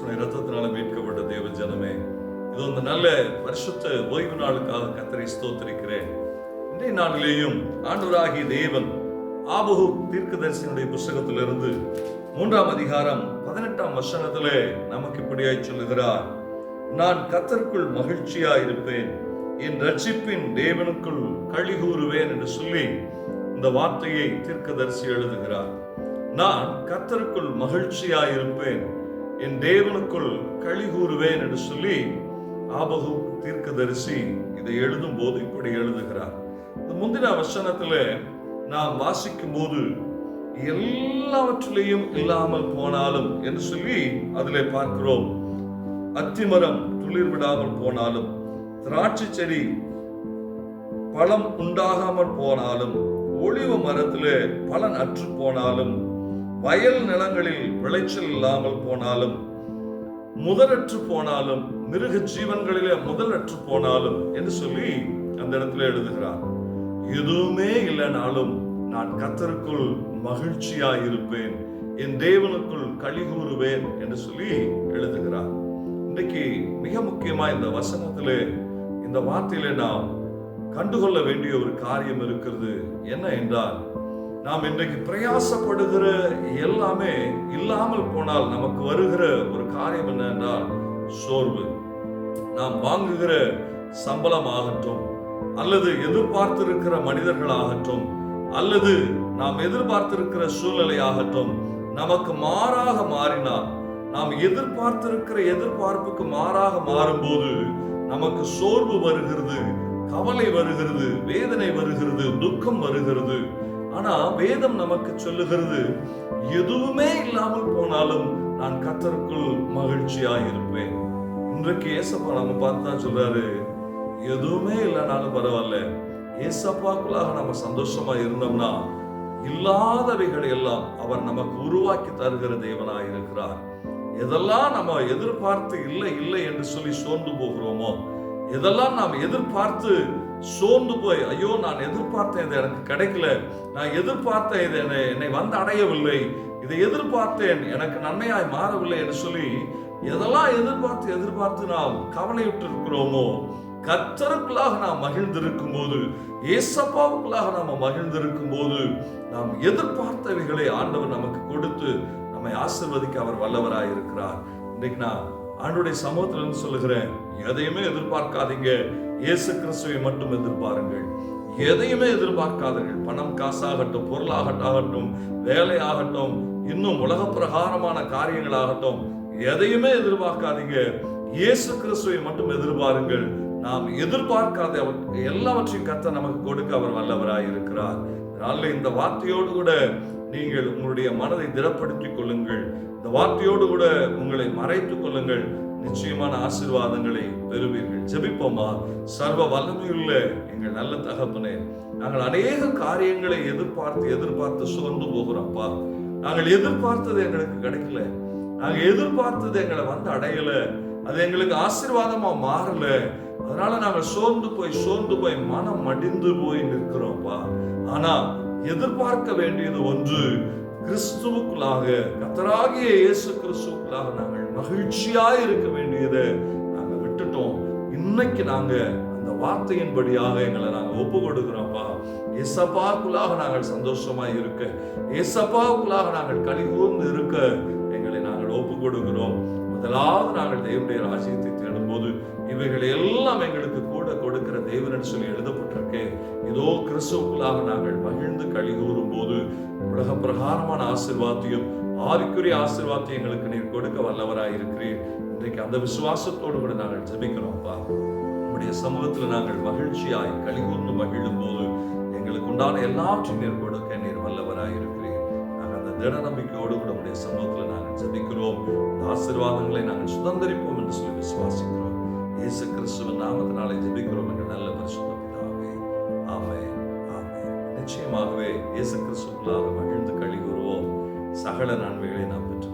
இயேசுவின் இரத்தத்தினால மீட்கப்பட்ட தேவ ஜனமே, இது இந்த நல்ல பரிசுத்த ஓய்வு நாளுக்காக கர்த்தரை ஸ்தோத்திரிக்கிறேன். இன்றைய நாளிலேயும் ஆண்டவராகிய தேவன் ஆபகுக் தீர்க்கதரிசியினுடைய புஸ்தகத்திலிருந்து 3ஆம் அதிகாரம் 18ஆம் வசனத்திலே நமக்கு இப்படியாய் சொல்லுகிறார்: நான் கர்த்தருக்குள் மகிழ்ச்சியாய் இருப்பேன், என் ரட்சிப்பின் தேவனுக்குள் களி கூறுவேன் என்று சொல்லி இந்த வார்த்தையை தீர்க்கதரிசி எழுதுகிறார். நான் கர்த்தருக்குள் மகிழ்ச்சியாய் இருப்பேன், என் தேவனுக்குள் களி கூறுவேன் என்று சொல்லி ஆபகுக் தீர்க்கதரிசி இதை எழுதும் போது இப்படி எழுதுகிறார். இந்த முந்தின வசனத்திலே நாம் வாசிக்கும் போது எல்லாவற்றிலையும் இல்லாமல் போனாலும் என்று சொல்லி அதிலே பார்க்கிறோம். அத்திமரம் துளிர் விடாமல் போனாலும், திராட்சை செடி பழம் உண்டாகாமல் போனாலும், ஒலிவ மரத்திலே பலன் அற்று போனாலும், வயல் நிலங்களில் விளைச்சல் இல்லாமல் போனாலும், முதலற்று போனாலும், மிருக ஜீவன்களிலே முதலற்று போனாலும் என்று சொல்லி அந்த இடத்துல எழுதுகிறார். எதுவுமே இல்லைனாலும் நான் கர்த்தருக்குள் மகிழ்ச்சியாய் இருப்பேன், என் தேவனுக்குள் களி கூறுவேன் என்று சொல்லி எழுதுகிறார். இன்றைக்கு மிக முக்கியமா இந்த வசனத்திலே, இந்த வார்த்தையிலே நாம் கண்டுகொள்ள வேண்டிய ஒரு காரியம் இருக்கிறது. என்ன என்றால், நாம் இன்றைக்கு பிரயாசப்படுகிற எல்லாமே இல்லாமல் போனால் நமக்கு வருகிற ஒரு காரியம் என்ன என்றால் சோர்வு. நாம் வாங்குகிற சம்பளம் ஆகட்டும், அல்லது எதிர்பார்த்திருக்கிற மனிதர்கள் ஆகட்டும், அல்லது நாம் எதிர்பார்த்திருக்கிற சூழ்நிலை ஆகட்டும், நமக்கு மாறாக மாறினால், நாம் எதிர்பார்த்திருக்கிற எதிர்பார்ப்புக்கு மாறாக மாறும்போது நமக்கு சோர்வு வருகிறது, கவலை வருகிறது, வேதனை வருகிறது, துக்கம் வருகிறது. ஆனா வேதம் நமக்கு சொல்லுகிறது, எதுவுமே இல்லாமல் போனாலும் நான் கர்த்தருக்குள் மகிழ்ச்சியாய் இருப்பேன். இன்றைக்கு ஏசப்பா நம்ம பார்த்து தான் சொல்றாரு, எதுவுமே இல்லைனாலும் பரவாயில்ல, ஏசப்பாக்குள்ளாக நம்ம சந்தோஷமா இருந்தோம்னா இல்லாதவைகளை எல்லாம் அவர் நமக்கு உருவாக்கி தருகிற தேவனாய் இருக்கிறார். எதெல்லாம் நம்ம எதிர்பார்த்து இல்லை இல்லை என்று சொல்லி சோர்ந்து போகிறோமோ, எதெல்லாம் நாம் எதிர்பார்த்து சோர்ந்து போய், ஐயோ நான் எதிர்பார்த்தேன், இது எனக்கு கிடைக்கல, நான் எதிர்பார்த்தேன், இது என்னை வந்து அடையவில்லை, இதை எதிர்பார்த்தேன், எனக்கு நன்மையாய் மாறவில்லை என்று சொல்லி எதெல்லாம் எதிர்பார்த்து நாம் கவலையுற்று இருக்கிறோமோ, கர்த்தருக்குள்ளாக நாம் மகிழ்ந்திருக்கும் போது, ஏசப்பாவுக்குள்ளாக நாம் மகிழ்ந்திருக்கும் போது, நாம் எதிர்பார்த்தவைகளை ஆண்டவர் நமக்கு கொடுத்து நம்மை ஆசீர்வதிக்க அவர் வல்லவராய் இருக்கிறார். இன்றைக்கு நான் ஆண்டவருடைய சமூகத்துல இருந்து சொல்லுகிறேன், எதையுமே எதிர்பார்க்காதீங்க, இயேசு கிறிஸ்துவை மட்டும் எதிர்பாருங்கள். எதையுமே எதிர்பார்க்காதீர்கள். பணம் காசாகட்டும், பொருளாகட்டும், வேலை ஆகட்டும், இன்னும் உலக பிரகாரமான காரியங்கள் ஆகட்டும், எதையுமே எதிர்பார்க்காதீங்க, இயேசு கிறிஸ்துவை மட்டும் எதிர்பாருங்கள். நாம் எதிர்பார்க்காத எல்லாவற்றையும் கர்த்தர் நமக்கு கொடுக்க அவர் வல்லவராய் இருக்கிறார். அதனால இந்த வார்த்தையோடு கூட நீங்கள் உங்களுடைய மனதை திடப்படுத்திக் கொள்ளுங்கள். இந்த வார்த்தையோடு கூட உங்களை மறைத்துக் கொள்ளுங்கள். நிச்சயமான ஆசீர்வாதங்களை பெறுவீர்கள். ஜெபிப்போமா. சர்வ வல்லமையுள்ள எங்கள் நல்ல தகப்பனே, நாங்கள் அநேக காரியங்களை எதிர்பார்த்து சோர்ந்து போகிறோம்ப்பா. நாங்கள் எதிர்பார்த்தது எங்களுக்கு கிடைக்கல, நாங்கள் எதிர்பார்த்தது எங்களை வந்து அடையல, அது எங்களுக்கு ஆசீர்வாதமா மாறல. அதனால நாங்கள் சோர்ந்து போய் மனம் மடிந்து போய் நிற்கிறோம்ப்பா. ஆனா எதிர்பார்க்க வேண்டியது ஒன்று, கிறிஸ்துவுக்குள்ளாக, கர்த்தராகிய இயேசு கிறிஸ்துவுக்குள்ளாக நாங்கள் மகிழ்ச்சியாய் இருக்க வேண்டியதை நாங்க விட்டுட்டோம். இன்னைக்கு நாங்க அந்த வார்த்தையின்படியாக எங்களை நாங்க ஒப்பு கொடுக்கிறோம்ப்பா. ஏசப்பாவுக்குள்ளாக நாங்கள் சந்தோஷமாய் இருக்க, ஏசப்பாவுக்குள்ளாக நாங்கள் களி கூர்ந்து இருக்க எங்களை நாங்கள் ஒப்பு கொடுக்கிறோம். முதலாவது நாங்கள் தேவனுடைய ராஜ்யத்தை தேடும் போது இவைகள் எல்லாம் எங்களுக்கு கூட கொடுக்கிற தேவன் சொல்லி எழுதப்பட்டிருக்கு. இதோ கிறிஸ்துவுக்குள்ளாக நாங்கள் மகிழ்ந்து களி கூறும் போது உலக பிரகாரமான ஆசீர்வாதத்தையும் ஆவிக்குரிய ஆசீர்வாதத்தையும் எங்களுக்கு நீர் கொடுக்க வல்லவராய் இருக்கிறீர். இன்றைக்கு அந்த விசுவாசத்தோடு கூட நாங்கள் ஜெபிக்கிறோம்ப்பா. உங்களுடைய சமூகத்தில் நாங்கள் மகிழ்ச்சியாய் களி கூர்ந்து மகிழும் போது எங்களுக்கு உண்டான எல்லாவற்றையும் நீர் கொடுக்க நீர் வல்லவராய் இருக்கிறீர். நாங்கள் அந்த திட நம்பிக்கையோடு கூட உங்களுடைய சமூகத்தில் நாங்கள் ஜெபிக்கிறோம். இந்த ஆசீர்வாதங்களை நாங்கள் சுதந்திரிப்போம் என்று சொல்லி விசுவாசிக்கிறோம். இயேசு கிறிஸ்துவின் நாமத்தினாலே ஜெபிக்கிறோம் என்ற நல்ல பரிசுத்த பிதாவே. ஆமென், ஆமென். நிச்சயமாகவே இயேசு கிறிஸ்துவுக்குள்ளாக மகிழ்ந்து களி கூறுவோம். சகல நன்மைகளை நாம் பெற்று